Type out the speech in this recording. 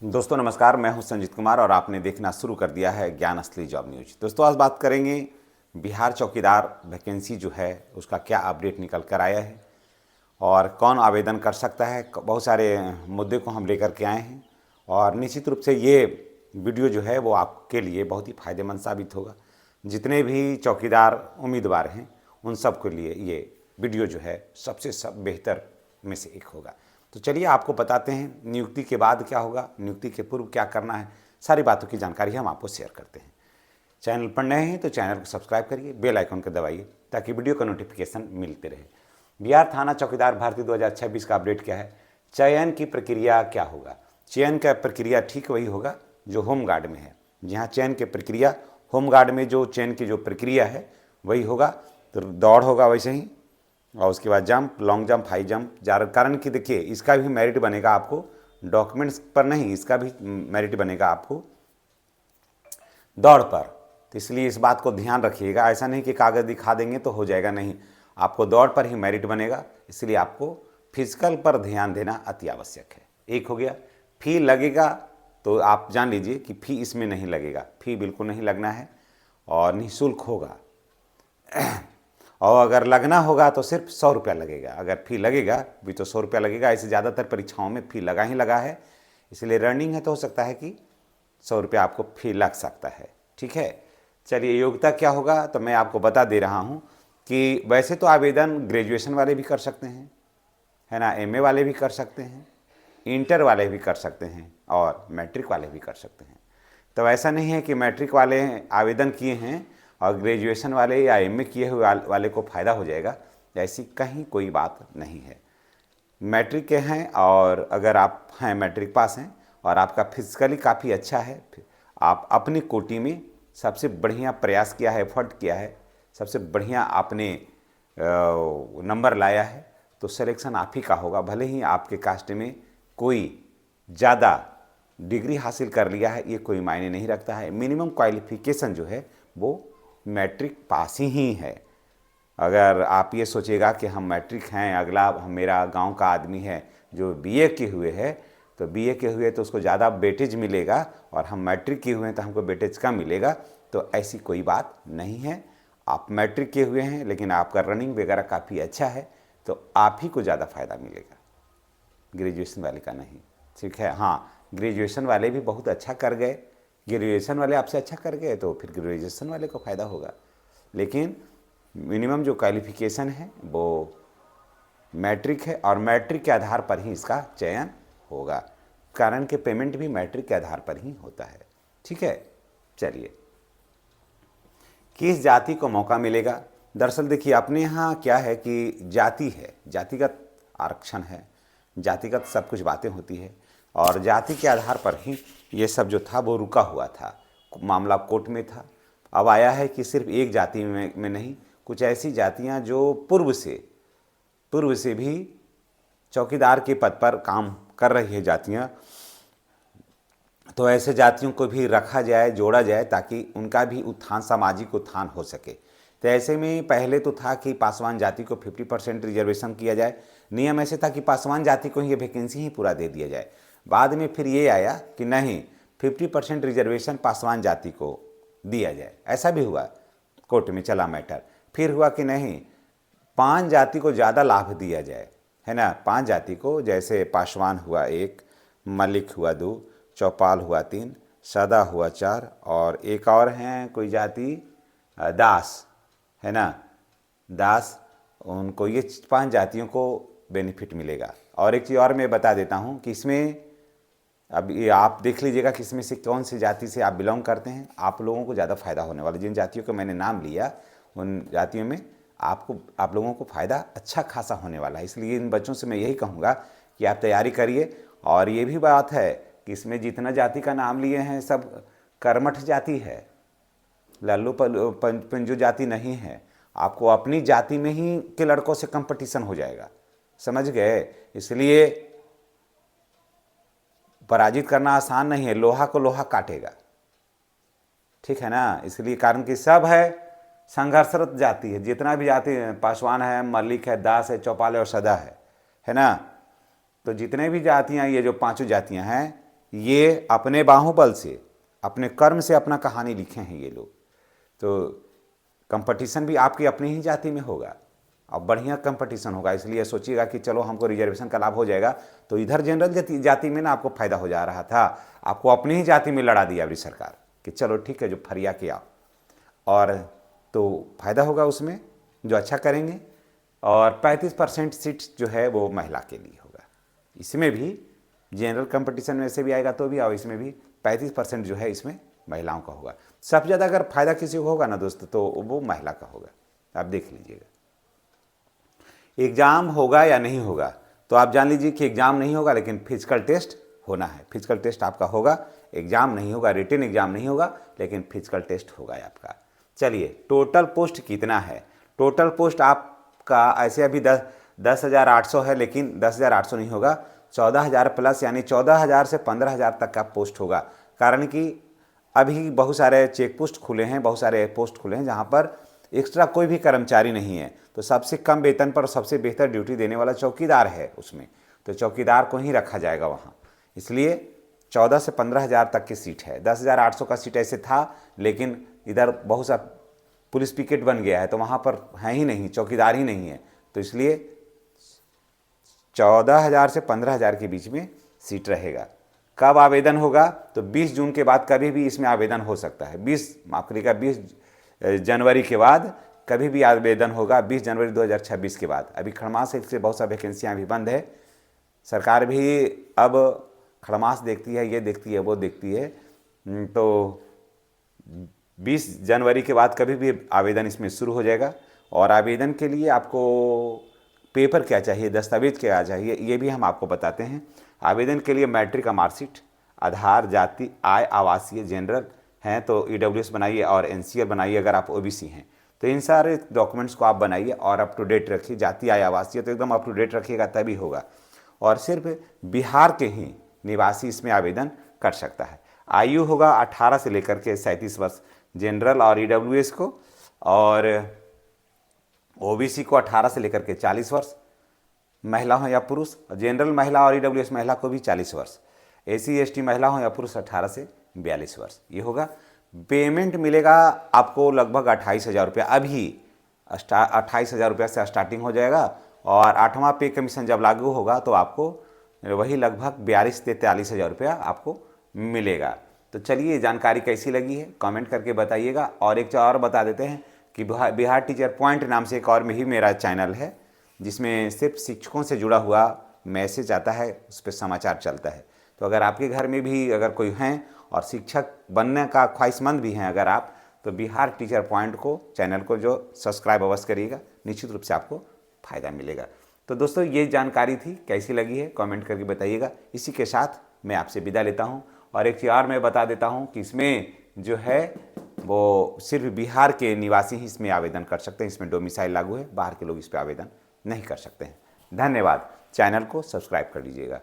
दोस्तों नमस्कार, मैं हूं संजीत कुमार और आपने देखना शुरू कर दिया है ज्ञान असली जॉब न्यूज। दोस्तों आज बात करेंगे बिहार चौकीदार वैकेंसी जो है उसका क्या अपडेट निकल कर आया है और कौन आवेदन कर सकता है। बहुत सारे मुद्दे को हम लेकर के आए हैं और निश्चित रूप से ये वीडियो जो है वो आपके लिए बहुत ही फायदेमंद साबित होगा। जितने भी चौकीदार उम्मीदवार हैं उन सब के लिए ये वीडियो जो है सबसे बेहतर में से एक होगा। तो चलिए आपको बताते हैं नियुक्ति के बाद क्या होगा, नियुक्ति के पूर्व क्या करना है, सारी बातों की जानकारी हम आपको शेयर करते हैं। चैनल पर नए हैं तो चैनल को सब्सक्राइब करिए, बेल आइकन को दबाइए ताकि वीडियो का नोटिफिकेशन मिलते रहे। बिहार थाना चौकीदार भर्ती 2026 का अपडेट क्या है, चयन की प्रक्रिया क्या होगा। चयन का प्रक्रिया ठीक वही होगा जो होमगार्ड में है। जहाँ चयन की प्रक्रिया होमगार्ड में जो चयन की जो प्रक्रिया है वही होगा। तो दौड़ होगा वैसे ही और उसके बाद jump, long jump, high jump. कारण कि देखिए इसका भी मेरिट बनेगा आपको, डॉक्यूमेंट्स पर नहीं, इसका भी मेरिट बनेगा आपको दौड़ पर। तो इसलिए इस बात को ध्यान रखिएगा, ऐसा नहीं कि कागज़ दिखा देंगे तो हो जाएगा, नहीं, आपको दौड़ पर ही मेरिट बनेगा। इसलिए आपको फिजिकल पर ध्यान देना अति आवश्यक है। एक हो गया। फी लगेगा तो आप जान लीजिए कि फ़ी इसमें नहीं लगेगा, फ़ी बिल्कुल नहीं लगना है और निःशुल्क होगा। और अगर लगना होगा तो सिर्फ 100 रुपया लगेगा। अगर फ़ी लगेगा भी तो 100 रुपया लगेगा। ऐसे ज़्यादातर परीक्षाओं में फ़ी लगा ही लगा है, इसलिए रनिंग है तो हो सकता है कि 100 रुपया आपको फ़ी लग सकता है। ठीक है, चलिए योग्यता क्या होगा तो मैं आपको बता दे रहा हूँ कि वैसे तो आवेदन ग्रेजुएशन वाले भी कर सकते हैं, है ना, एमए वाले भी कर सकते हैं, इंटर वाले भी कर सकते हैं और मैट्रिक वाले भी कर सकते हैं। तो ऐसा नहीं है कि मैट्रिक वाले आवेदन किए हैं और ग्रेजुएशन वाले या एमए किए हुए वाले को फ़ायदा हो जाएगा, ऐसी कहीं कोई बात नहीं है। मैट्रिक के हैं और अगर आप हैं मैट्रिक पास हैं और आपका फिजिकली काफ़ी अच्छा है, आप अपनी कोटि में सबसे बढ़िया प्रयास किया है, एफर्ट किया है, सबसे बढ़िया आपने नंबर लाया है, तो सिलेक्शन आप ही का होगा। भले ही आपके कास्ट में कोई ज़्यादा डिग्री हासिल कर लिया है, ये कोई मायने नहीं रखता है। मिनिमम क्वालिफिकेशन जो है वो मैट्रिक पास ही है। अगर आप ये सोचेगा कि हम मैट्रिक हैं, अगला मेरा गांव का आदमी है जो बीए किए हुए है, तो बीए के हुए तो उसको ज़्यादा वेटेज मिलेगा और हम मैट्रिक किए हुए हैं तो हमको वेटेज कम मिलेगा, तो ऐसी कोई बात नहीं है। आप मैट्रिक किए हुए हैं लेकिन आपका रनिंग वगैरह काफ़ी अच्छा है तो आप ही को ज़्यादा फ़ायदा मिलेगा, ग्रेजुएशन वाले का नहीं। ठीक है, हाँ, ग्रेजुएशन वाले भी बहुत अच्छा कर गए, ग्रेजुएशन वाले आपसे अच्छा कर गए तो फिर ग्रेजुएशन वाले को फ़ायदा होगा। लेकिन मिनिमम जो क्वालिफिकेशन है वो मैट्रिक है और मैट्रिक के आधार पर ही इसका चयन होगा, कारण कि पेमेंट भी मैट्रिक के आधार पर ही होता है। ठीक है, चलिए किस जाति को मौका मिलेगा। दरअसल देखिए अपने यहाँ क्या है कि जाति है, जातिगत आरक्षण है, जातिगत सब कुछ बातें होती है और जाति के आधार पर ही ये सब जो था वो रुका हुआ था, मामला कोर्ट में था। अब आया है कि सिर्फ एक जाति में नहीं, कुछ ऐसी जातियां जो पूर्व से भी चौकीदार के पद पर काम कर रही है जातियां, तो ऐसे जातियों को भी रखा जाए, जोड़ा जाए ताकि उनका भी उत्थान, सामाजिक उत्थान हो सके। तो ऐसे में पहले तो था कि पासवान जाति को 50% रिजर्वेशन किया जाए, नियम ऐसे था कि पासवान जाति को ये वैकेंसी ही पूरा दे दिया जाए। बाद में फिर ये आया कि नहीं, 50% रिजर्वेशन पासवान जाति को दिया जाए, ऐसा भी हुआ, कोर्ट में चला मैटर। फिर हुआ कि नहीं, 5 जाति को ज़्यादा लाभ दिया जाए, है ना, 5 जाति को, जैसे पासवान हुआ 1, मलिक हुआ 2, चौपाल हुआ 3, सदा हुआ 4 और एक और हैं कोई जाति दास, है ना, दास, उनको ये 5 जातियों को बेनिफिट मिलेगा। और एक चीज़ और मैं बता देता हूँ कि इसमें अब ये आप देख लीजिएगा कि इसमें से कौन सी जाति से आप बिलोंग करते हैं, आप लोगों को ज़्यादा फायदा होने वाला। जिन जातियों को मैंने नाम लिया उन जातियों में आप लोगों को फ़ायदा अच्छा खासा होने वाला है। इसलिए इन बच्चों से मैं यही कहूँगा कि आप तैयारी करिए। और ये भी बात है कि इसमें जितना जाति का नाम लिए हैं सब कर्मठ जाति है, लल्लू पंजू जाति नहीं है। आपको अपनी जाति में ही के लड़कों से कंपटीशन हो जाएगा, समझ गए। इसलिए पराजित करना आसान नहीं है, लोहा को लोहा काटेगा, ठीक है ना। इसलिए कारण कि सब है संघर्षरत जाति है, जितना भी जाति है, पासवान है, मलिक है, दास है, चौपाल है और सदा है ना। तो जितने भी जातियां, ये जो 5 जातियां हैं, ये अपने बाहुबल से, अपने कर्म से अपना कहानी लिखे हैं ये लोग। तो कंपटीशन भी आपकी अपनी ही जाति में होगा, अब बढ़िया कंपटीशन होगा। इसलिए सोचिएगा कि चलो हमको रिजर्वेशन का लाभ हो जाएगा, तो इधर जनरल जाति में ना आपको फायदा हो जा रहा था, आपको अपनी ही जाति में लड़ा दिया अभी सरकार कि चलो ठीक है जो फरिया के आओ, और तो फायदा होगा उसमें जो अच्छा करेंगे। और 35% सीट जो है वो महिला के लिए होगा। इसमें भी जनरल कंपटीशन में से भी आएगा तो भी, और इसमें भी 35% जो है इसमें महिलाओं का होगा। सबसे ज़्यादा अगर फायदा किसी को होगा ना दोस्तों तो वो महिला का होगा। आप देख लीजिएगा, एग्ज़ाम होगा या नहीं होगा, तो आप जान लीजिए कि एग्ज़ाम नहीं होगा, लेकिन फिजिकल टेस्ट होना है। फिजिकल टेस्ट आपका होगा, एग्ज़ाम नहीं होगा, रिटन एग्ज़ाम नहीं होगा, लेकिन फिजिकल टेस्ट होगा आपका। चलिए, टोटल पोस्ट कितना है? टोटल पोस्ट आपका ऐसे अभी 10,800 है, लेकिन 10,800 नहीं होगा, 14,000 प्लस, यानी 14,000 से 15,000 तक का पोस्ट होगा। कारण कि अभी बहुत सारे चेक पोस्ट खुले हैं, बहुत सारे पोस्ट खुले हैं जहाँ पर एक्स्ट्रा कोई भी कर्मचारी नहीं है। तो सबसे कम वेतन पर सबसे बेहतर ड्यूटी देने वाला चौकीदार है उसमें, तो चौकीदार को ही रखा जाएगा वहाँ। इसलिए 14 से 15,000 तक की सीट है। 10,800 का सीट ऐसे था, लेकिन इधर बहुत सा पुलिस पिकेट बन गया है, तो वहाँ पर है ही नहीं, चौकीदार ही नहीं है। तो इसलिए 14,000 से 15,000 के बीच में सीट रहेगा। कब आवेदन होगा? तो 20 जून के बाद कभी भी इसमें आवेदन हो सकता है। 20 जनवरी के बाद कभी भी आवेदन होगा, 20 जनवरी 2026 के बाद। अभी खड़मास से बहुत सा वैकेंसियाँ भी बंद है। सरकार भी अब खड़मास देखती है, ये देखती है, वो देखती है। तो 20 जनवरी के बाद कभी भी आवेदन इसमें शुरू हो जाएगा। और आवेदन के लिए आपको पेपर क्या चाहिए, दस्तावेज क्या चाहिए, ये भी हम आपको बताते हैं। आवेदन के लिए मैट्रिक का मार्कशीट, आधार, जाति, आय, आवासीय, जनरल हैं तो ईडब्ल्यूएस बनाइए, और एनसीएल बनाइए अगर आप ओबीसी हैं तो। इन सारे डॉक्यूमेंट्स को आप बनाइए और अप टू डेट रखिए। जाति, आय, आवासीय तो एकदम अप टू डेट रखिएगा, तभी होगा। और सिर्फ बिहार के ही निवासी इसमें आवेदन कर सकता है। आयु होगा 18 से लेकर के 37 वर्ष जनरल और ईडब्ल्यूएस को, और ओबीसी को 18 से लेकर के 40 वर्ष, महिला हो या पुरुष। जनरल महिला और ईडब्ल्यूएस महिला को भी 40 वर्ष। एसी एसटी महिला हो या पुरुष 18 से 42 वर्ष, ये होगा। पेमेंट मिलेगा आपको लगभग 28,000 रुपया। अभी 28,000 रुपया से स्टार्टिंग हो जाएगा, और 8वां पे कमीशन जब लागू होगा तो आपको वही लगभग 42 से 43,000 रुपया आपको मिलेगा। तो चलिए, जानकारी कैसी लगी है कमेंट करके बताइएगा। और एक चीज़ और बता देते हैं कि बिहार टीचर पॉइंट नाम से एक और में ही मेरा चैनल है, जिसमें सिर्फ शिक्षकों से जुड़ा हुआ मैसेज आता है, उस पर समाचार चलता है। तो अगर आपके घर में भी अगर कोई हैं और शिक्षक बनने का ख्वाहिशमंद भी हैं अगर आप, तो बिहार टीचर पॉइंट को, चैनल को जो सब्सक्राइब अवश्य करिएगा, निश्चित रूप से आपको फ़ायदा मिलेगा। तो दोस्तों, ये जानकारी थी, कैसी लगी है कमेंट करके बताइएगा। इसी के साथ मैं आपसे विदा लेता हूँ। और एक चीज़ और मैं बता देता हूँ कि इसमें जो है वो सिर्फ बिहार के निवासी ही इसमें आवेदन कर सकते हैं। इसमें डोमिसाइल लागू है, बाहर के लोग इस पर आवेदन नहीं कर सकते हैं। धन्यवाद। चैनल को सब्सक्राइब कर लीजिएगा।